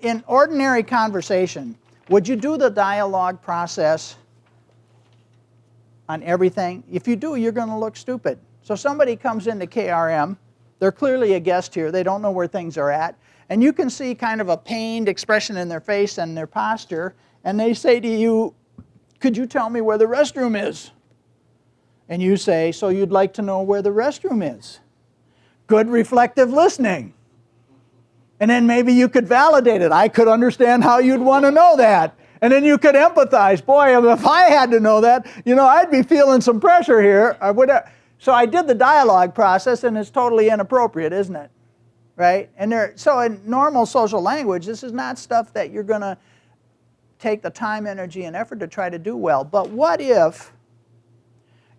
in ordinary conversation, would you do the dialogue process on everything? If you do, you're going to look stupid. So somebody comes into KRM, they're clearly a guest here, they don't know where things are at, and you can see kind of a pained expression in their face and their posture, and they say to you, could you tell me where the restroom is? And you say, so you'd like to know where the restroom is? Good reflective listening. And then maybe you could validate it. I could understand how you'd want to know that. And then you could empathize. Boy, if I had to know that, I'd be feeling some pressure here. So I did the dialogue process, and it's totally inappropriate, isn't it? Right? So in normal social language, this is not stuff that you're going to take the time, energy, and effort to try to do well. But what if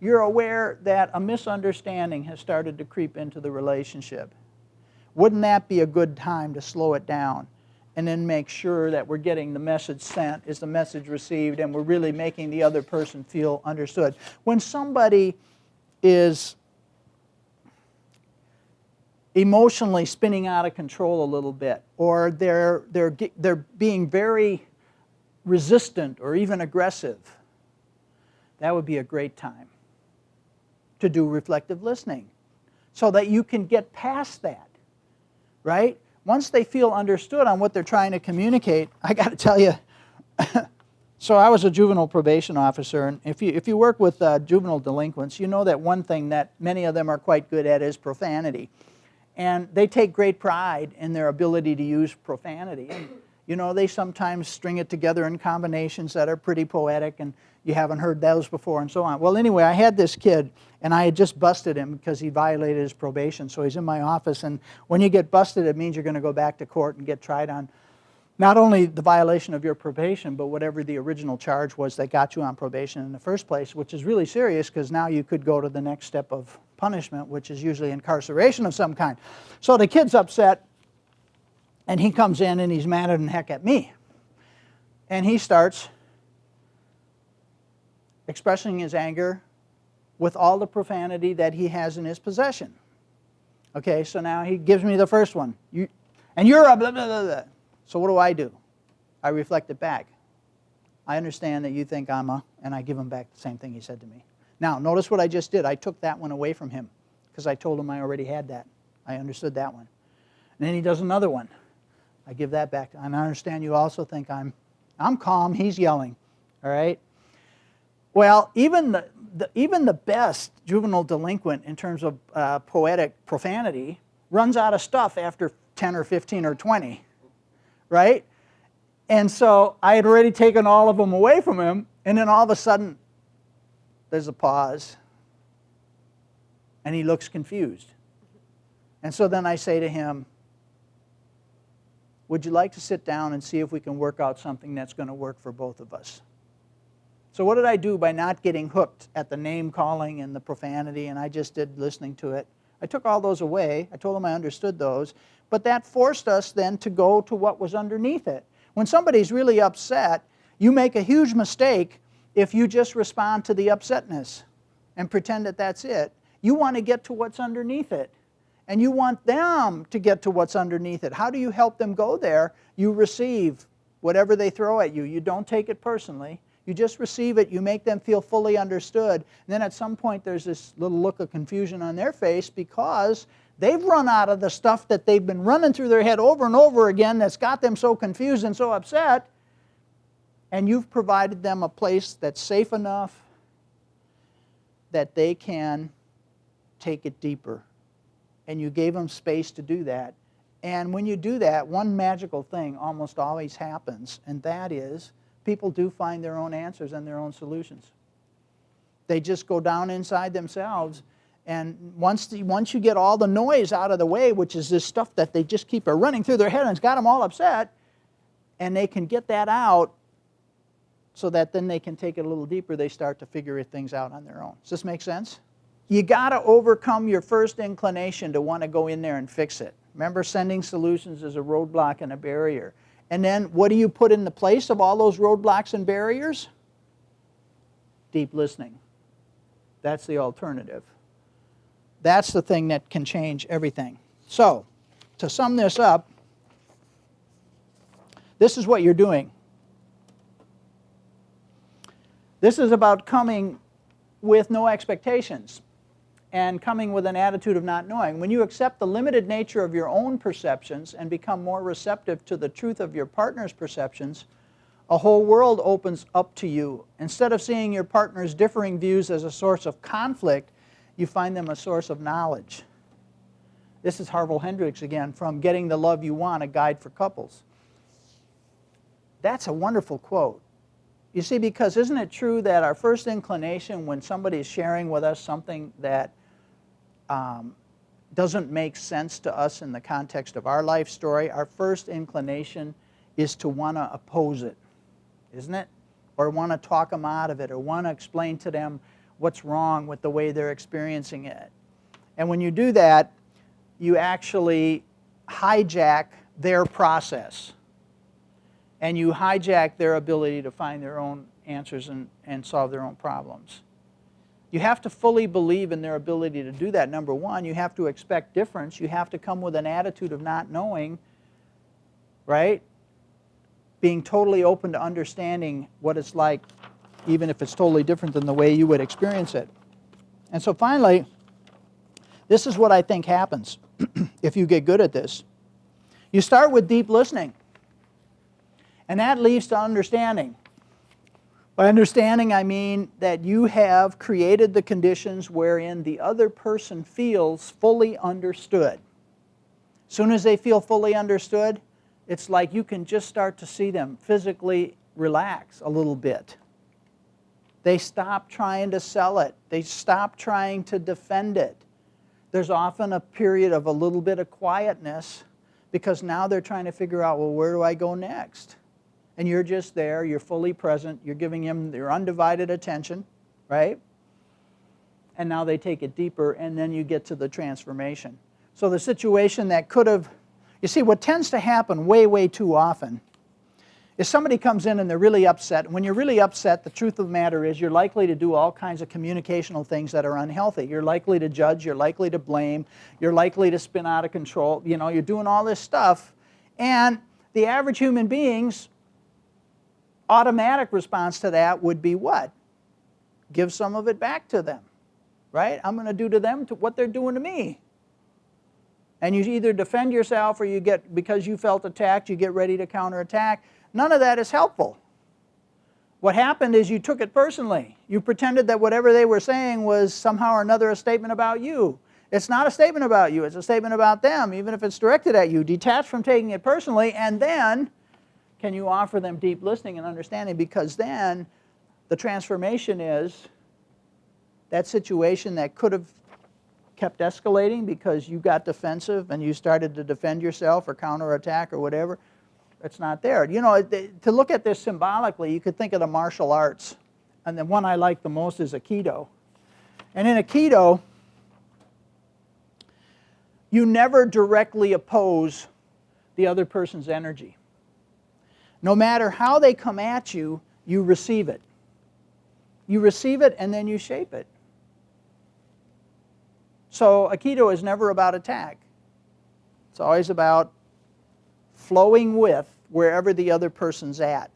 you're aware that a misunderstanding has started to creep into the relationship? Wouldn't that be a good time to slow it down and then make sure that we're getting the message sent, is the message received, and we're really making the other person feel understood? When somebody is emotionally spinning out of control a little bit, or they're being very resistant or even aggressive, that would be a great time to do reflective listening so that you can get past that. Right? Once they feel understood on what they're trying to communicate, I got to tell you, so I was a juvenile probation officer, and if you work with juvenile delinquents, you know that one thing that many of them are quite good at is profanity. And they take great pride in their ability to use profanity. And, they sometimes string it together in combinations that are pretty poetic, and you haven't heard those before, and so on. Well, anyway, I had this kid, and I had just busted him because he violated his probation. So he's in my office, and when you get busted, it means you're going to go back to court and get tried on not only the violation of your probation, but whatever the original charge was that got you on probation in the first place, which is really serious because now you could go to the next step of punishment, which is usually incarceration of some kind. So the kid's upset, and he comes in, and he's madder than heck at me. And he starts expressing his anger with all the profanity that he has in his possession. Okay, so now he gives me the first one. You're a blah, blah, blah, blah. So what do? I reflect it back. I understand that you think I'm a, and I give him back the same thing he said to me. Now, notice what I just did. I took that one away from him because I told him I already had that. I understood that one. And then he does another one. I give that back. And I understand you also think I'm calm, he's yelling. All right? Well, even the best juvenile delinquent in terms of poetic profanity runs out of stuff after 10 or 15 or 20, right? And so I had already taken all of them away from him, and then all of a sudden, there's a pause, and he looks confused. And so then I say to him, would you like to sit down and see if we can work out something that's going to work for both of us? So what did I do by not getting hooked at the name calling and the profanity, and I just did listening to it? I took all those away. I told them I understood those. But that forced us then to go to what was underneath it. When somebody's really upset, you make a huge mistake if you just respond to the upsetness and pretend that that's it. You want to get to what's underneath it. And you want them to get to what's underneath it. How do you help them go there? You receive whatever they throw at you. You don't take it personally. You just receive it. You make them feel fully understood. And then at some point there's this little look of confusion on their face because they've run out of the stuff that they've been running through their head over and over again that's got them so confused and so upset. And you've provided them a place that's safe enough that they can take it deeper. And you gave them space to do that. And when you do that, one magical thing almost always happens, and that is people do find their own answers and their own solutions. They just go down inside themselves, and once you get all the noise out of the way, which is this stuff that they just keep running through their head and it's got them all upset, and they can get that out so that then they can take it a little deeper, they start to figure things out on their own. Does this make sense? You got to overcome your first inclination to want to go in there and fix it. Remember, sending solutions is a roadblock and a barrier. And then what do you put in the place of all those roadblocks and barriers? Deep listening. That's the alternative. That's the thing that can change everything. So, to sum this up, this is what you're doing. This is about coming with no expectations and coming with an attitude of not knowing. When you accept the limited nature of your own perceptions and become more receptive to the truth of your partner's perceptions, a whole world opens up to you. Instead of seeing your partner's differing views as a source of conflict, you find them a source of knowledge. This is Harville Hendricks again from Getting the Love You Want, a Guide for Couples. That's a wonderful quote. You see, because isn't it true that our first inclination when somebody is sharing with us something that doesn't make sense to us in the context of our life story, our first inclination is to want to oppose it, isn't it? Or want to talk them out of it, or want to explain to them what's wrong with the way they're experiencing it. And when you do that, you actually hijack their process. And you hijack their ability to find their own answers and solve their own problems. You have to fully believe in their ability to do that, number one. You have to expect difference. You have to come with an attitude of not knowing, right? Being totally open to understanding what it's like, even if it's totally different than the way you would experience it. And so finally, this is what I think happens if you get good at this. You start with deep listening. And that leads to understanding. By understanding, I mean that you have created the conditions wherein the other person feels fully understood. As soon as they feel fully understood, it's like you can just start to see them physically relax a little bit. They stop trying to sell it. They stop trying to defend it. There's often a period of a little bit of quietness because now they're trying to figure out, well, where do I go next? And you're just there, you're fully present, you're giving them your undivided attention, right? And now they take it deeper, and then you get to the transformation. So the situation that could have, you see, what tends to happen way, way too often is somebody comes in and they're really upset. When you're really upset, the truth of the matter is you're likely to do all kinds of communicational things that are unhealthy. You're likely to judge, you're likely to blame, you're likely to spin out of control. You know, you're doing all this stuff, and the average human being's automatic response to that would be what? Give some of it back to them, right? I'm going to do to them what they're doing to me. And you either defend yourself or you get, because you felt attacked, you get ready to counterattack. None of that is helpful. What happened is you took it personally. You pretended that whatever they were saying was somehow or another a statement about you. It's not a statement about you. It's a statement about them, even if it's directed at you. Detach from taking it personally, and then can you offer them deep listening and understanding? Because then the transformation is that situation that could have kept escalating because you got defensive and you started to defend yourself or counterattack or whatever, it's not there. You know, to look at this symbolically, you could think of the martial arts. And the one I like the most is Aikido. And in Aikido, you never directly oppose the other person's energy. No matter how they come at you, you receive it. You receive it and then you shape it. So Aikido is never about attack. It's always about flowing with wherever the other person's at.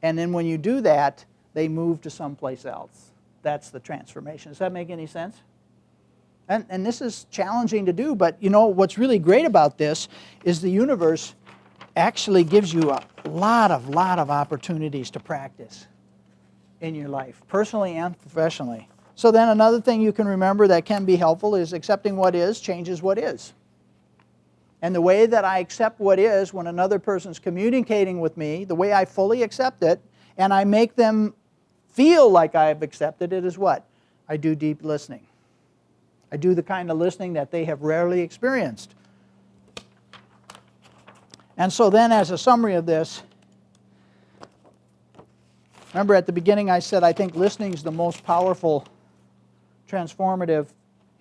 And then when you do that, they move to someplace else. That's the transformation. Does that make any sense? And this is challenging to do, but you know what's really great about this is the universe actually gives you a lot of opportunities to practice in your life, personally and professionally. So then another thing you can remember that can be helpful is accepting what is changes what is. And the way that I accept what is when another person's communicating with me, the way I fully accept it, and I make them feel like I've accepted it is what? I do deep listening. I do the kind of listening that they have rarely experienced. And so then as a summary of this, remember at the beginning I said I think listening is the most powerful, transformative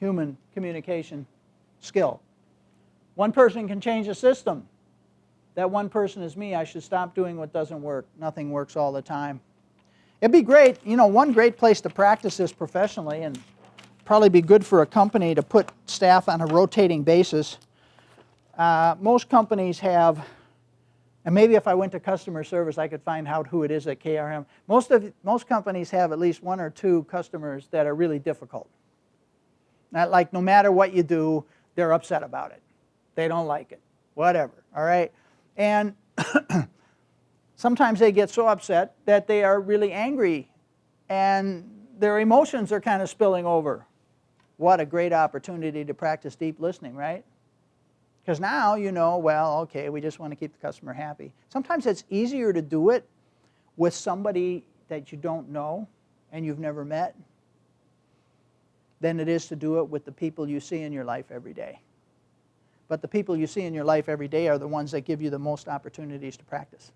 human communication skill. One person can change a system. That one person is me. I should stop doing what doesn't work. Nothing works all the time. It'd be great, you know, one great place to practice this professionally, and probably be good for a company to put staff on a rotating basis. Most companies have And maybe if I went to customer service, I could find out who it is at KRM. Most companies have at least 1 or 2 customers that are really difficult. Not like no matter what you do, they're upset about it. They don't like it. Whatever, all right? And sometimes they get so upset that they are really angry and their emotions are kind of spilling over. What a great opportunity to practice deep listening, right? Because now you know, well, okay, we just want to keep the customer happy. Sometimes it's easier to do it with somebody that you don't know and you've never met than it is to do it with the people you see in your life every day. But the people you see in your life every day are the ones that give you the most opportunities to practice.